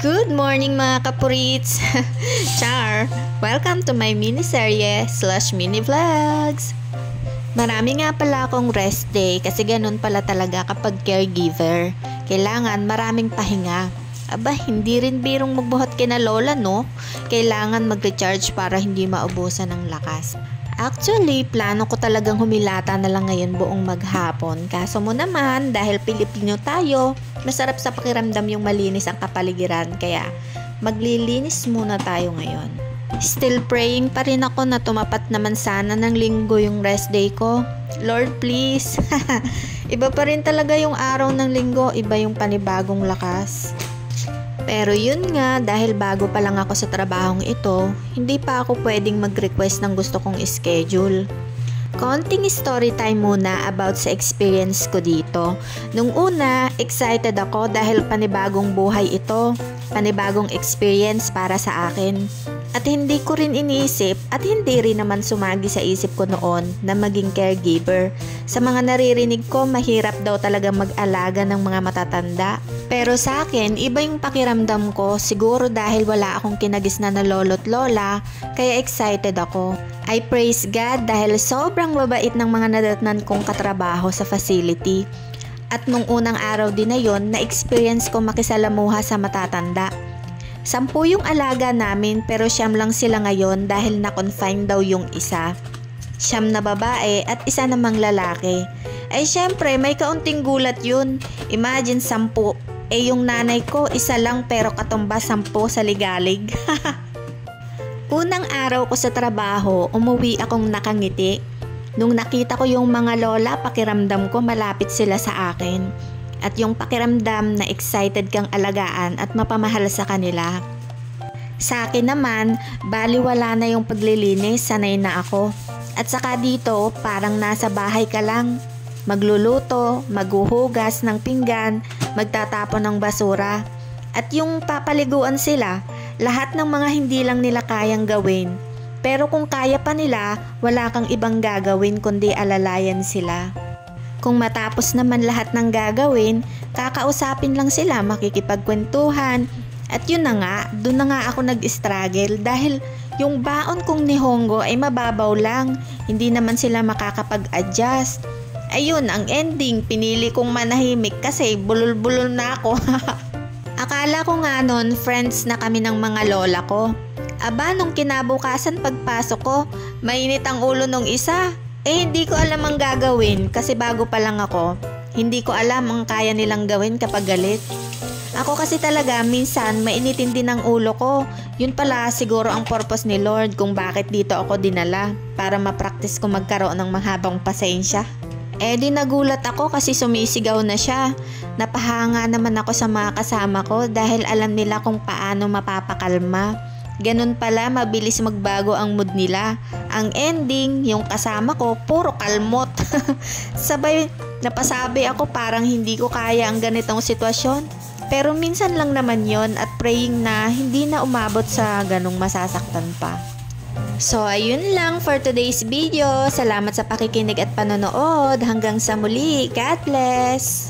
Good morning mga kapurits! Char! Welcome to my miniserye / mini vlogs! Marami nga pala akong rest day kasi ganun pala talaga kapag caregiver. Kailangan maraming pahinga. Aba, hindi rin birong magbuhat kina lola, no? Kailangan mag-recharge para hindi maubusan ng lakas. Actually, plano ko talagang humilata na lang ngayon buong maghapon. Kaso mo naman, dahil Pilipino tayo, masarap sa pakiramdam yung malinis ang kapaligiran. Kaya, maglilinis muna tayo ngayon. Still praying pa rin ako na tumapat naman sana ng linggo yung rest day ko. Lord, please. Iba pa rin talaga yung araw ng linggo. Iba yung panibagong lakas. Pero yun nga, dahil bago pa lang ako sa trabahong ito, hindi pa ako pwedeng mag-request ng gusto kong schedule. Konting story time muna about sa experience ko dito. Nung una, excited ako dahil panibagong buhay ito, panibagong experience para sa akin. At hindi ko rin iniisip at hindi rin naman sumagi sa isip ko noon na maging caregiver. Sa mga naririnig ko, mahirap daw talaga mag-alaga ng mga matatanda. Pero sa akin, iba yung pakiramdam ko, siguro dahil wala akong kinagisnan na lolo't lola, kaya excited ako. I praise God dahil sobrang babait ng mga nadatnan kong katrabaho sa facility. At nung unang araw din na yon, na-experience ko makisalamuha sa matatanda. 10 yung alaga namin pero 9 lang sila ngayon dahil na-confine daw yung isa. 9 na babae at 1 namang lalaki. Ay syempre may kaunting gulat yun. Imagine 10. Yung nanay ko 1 lang pero katumbas 10 sa ligalig. Unang araw ko sa trabaho, umuwi akong nakangiti. Nung nakita ko yung mga lola, pakiramdam ko malapit sila sa akin. At yung pakiramdam na excited kang alagaan at mapamahal sa kanila. Sa akin naman, baliwala na yung paglilinis, sanay na ako. At saka dito, parang nasa bahay ka lang. Magluluto, maghuhugas ng pinggan, magtatapon ng basura. At yung papaliguan sila, lahat ng mga hindi lang nila kayang gawin. Pero kung kaya pa nila, wala kang ibang gagawin kundi alalayan sila. Kung matapos naman lahat ng gagawin, kakausapin lang sila, makikipagkwentuhan. At yun na nga, doon na nga ako nag-struggle dahil yung baon kong nihongo ay mababaw lang. Hindi naman sila makakapag-adjust. Ayun, ang ending, pinili kong manahimik kasi bulol-bulol na ako. Akala ko nga noon, friends na kami ng mga lola ko. Aba, nung kinabukasan pagpasok ko, mainit ang ulo nung isa. Hindi ko alam ang gagawin kasi bago pa lang ako. Hindi ko alam ang kaya nilang gawin kapag galit. Ako kasi talaga minsan mainitin din ang ulo ko. Yun pala siguro ang purpose ni Lord kung bakit dito ako dinala. Para ma-practice ko magkaroon ng mahabang pasensya. Di nagulat ako kasi sumisigaw na siya. Napahanga naman ako sa mga kasama ko dahil alam nila kung paano mapapakalma. Ganun pala, mabilis magbago ang mood nila. Ang ending, yung kasama ko, puro kalmot. Sabay, napasabi ako parang hindi ko kaya ang ganitong sitwasyon. Pero minsan lang naman yon at praying na hindi na umabot sa ganung masasaktan pa. So, ayun lang for today's video. Salamat sa pakikinig at panonood. Hanggang sa muli. God bless!